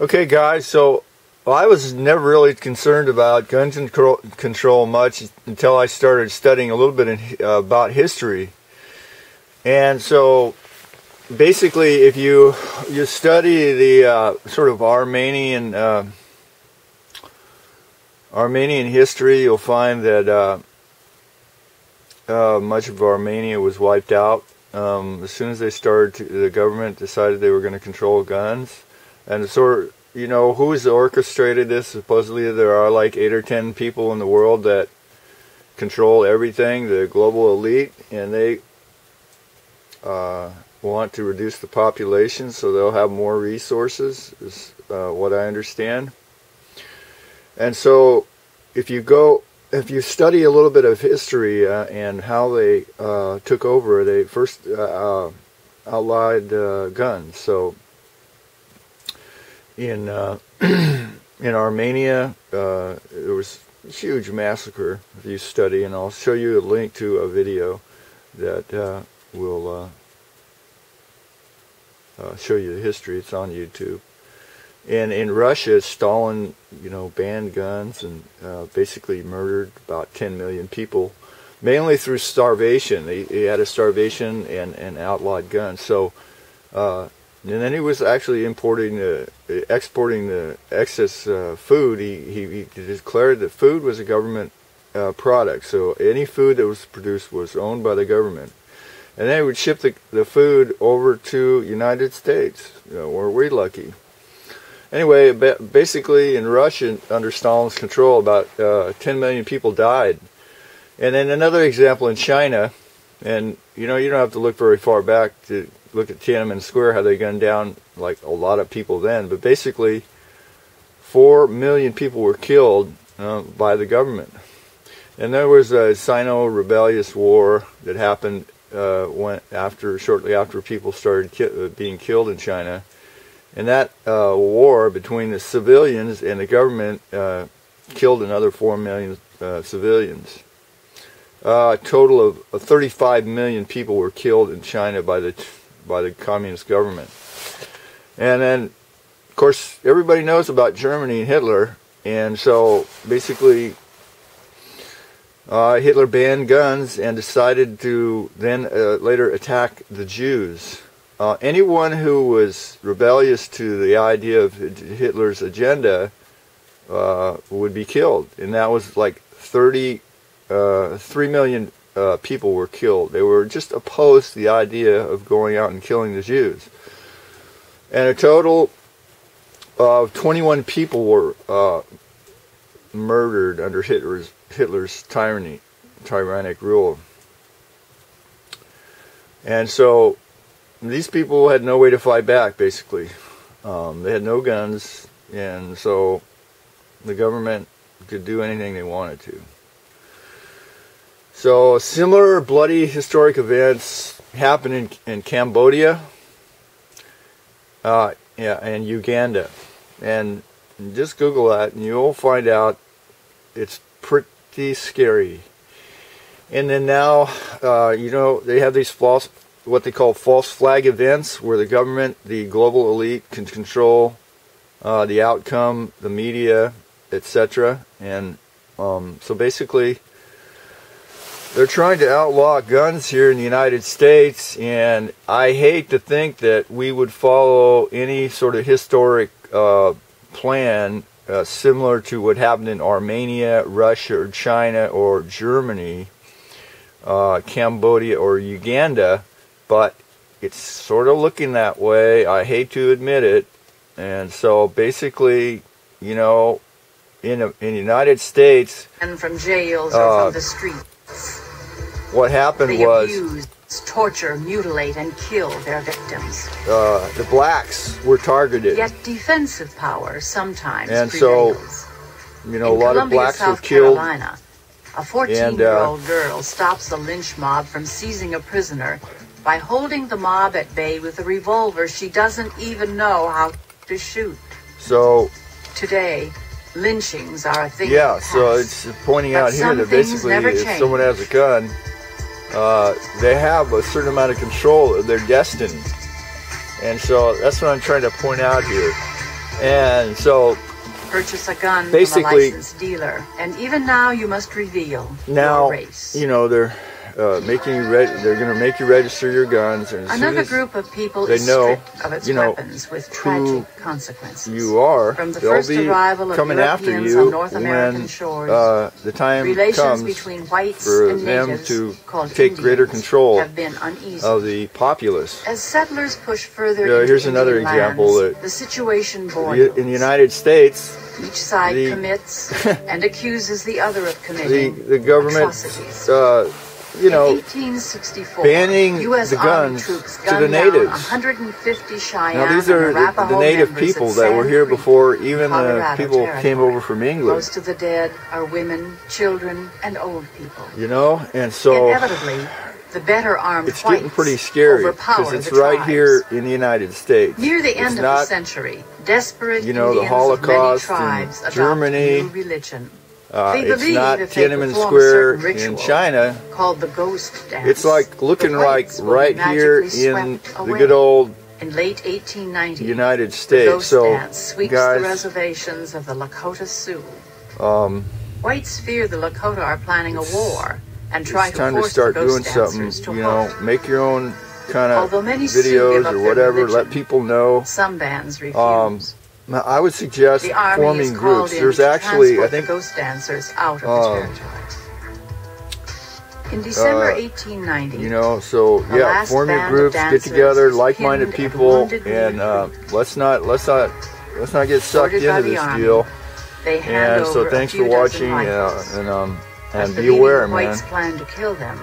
Okay, guys, so I was never really concerned about gun control much until I started studying a little bit about history. And so basically, if you study the sort of Armenian history, you'll find that much of Armenia was wiped out as soon as the government decided they were going to control guns. And you know, who's orchestrated this? Supposedly there are like 8 or 10 people in the world that control everything, the global elite, and they want to reduce the population so they'll have more resources, is what I understand. And so if you study a little bit of history and how they took over, they first outlawed guns. So in Armenia, there was a huge massacre. If you study, and I'll show you a link to a video that will show you the history. It's on YouTube. And in Russia, Stalin, banned guns and basically murdered about 10 million people, mainly through starvation. He had a starvation and outlawed guns. So, and then he was actually exporting the excess food. He declared that food was a government product. So any food that was produced was owned by the government. And they would ship the food over to United States. Were we lucky? Anyway, basically in Russia, under Stalin's control, about 10 million people died. And then another example in China, and you don't have to look very far back to look at Tiananmen Square, how they gunned down like a lot of people then. But basically, 4 million people were killed by the government. And there was a Sino-rebellious war that happened shortly after people started being killed in China. And that war between the civilians and the government killed another 4 million civilians. A total of 35 million people were killed in China by the communist government. And then, of course, everybody knows about Germany and Hitler. And so, basically, Hitler banned guns and decided to then later attack the Jews. Anyone who was rebellious to the idea of Hitler's agenda would be killed. And that was like 3 million people were killed. They were just opposed to the idea of going out and killing the Jews. And a total of 21 people were murdered under Hitler's tyrannic rule. And so these people had no way to fight back, basically. They had no guns, and so the government could do anything they wanted to. So similar bloody historic events happen in Cambodia, and Uganda. And just Google that, and you'll find out it's pretty scary. And then now, they have these what they call false flag events, where the government, the global elite, can control the outcome, the media, etc. And so basically, they're trying to outlaw guns here in the United States, and I hate to think that we would follow any sort of historic plan similar to what happened in Armenia, Russia, or China, or Germany, Cambodia, or Uganda. But it's sort of looking that way. I hate to admit it. And so basically, in the United States, and from jails or from the streets, what happened was they abuse, torture, mutilate, and kill their victims. The blacks were targeted. Yet defensive power sometimes and prevails. So, a lot of blacks were killed. Carolina, a 14-year-old girl stops the lynch mob from seizing a prisoner by holding the mob at bay with a revolver she doesn't even know how to shoot. So today, lynchings are a thing. Yeah, so it's pointing out here that basically if someone has a gun, they have a certain amount of control of their destiny. And so that's what I'm trying to point out here. And so purchase a gun basically, from a licensed dealer, and even now you must reveal your race. You know, they're making you they're going to make you register your guns. And another group of people is stripped of its weapons with tragic consequences. You are. From the first arrival of Europeans on North American shores, the time relations comes between whites for and them natives, to called take Indians, greater control have been uneasy. of the populace. As settlers push further into Here's Indian another lands, example that the situation boils. in the United States, each side commits and accuses the other of committing the government, atrocities. you know, in 1864, banning US the Army guns troops to gunned the down natives. 150 Cheyenne Now these are and Arapaho the native members people at that were Sand here Creek, before even the Colorado people territory. came over from England. Most of the dead are women, children, and old people. You know, and so inevitably, the better armed it's getting whites pretty scary overpower because it's the right tribes. here in the United States. Near the end It's of not, the century, desperate you know, the Indians of many Holocaust tribes in adopt Germany. a new religion. It's not if they Tiananmen perform a Square certain in ritual China. called the ghost dance, It's like looking the like whites will right be here magically in swept the away. good old In late 1890, United the States. ghost So, dance sweeps the guys, reservations of the Lakota Sioux. um, Whites fear the Lakota are planning a war and try it's to time to force start the doing ghost something. dancers to You know, halt. make your own kind of Although many Sioux give videos up or their whatever. religion, Let people know. some bands refuse. Now, I would suggest The army forming is called groups. in There's to actually, I transport think, the ghost dancers out of the territory. In December 1890, you know, so the yeah, last form your band of groups, get dancers together, was like-minded pinned and people, wounded and Wounded let's not get sucked Ordered by into the this army, deal. they hand And so over thanks a for few dozen watching, rifles. and be Believing aware, the man. whites planned to kill them,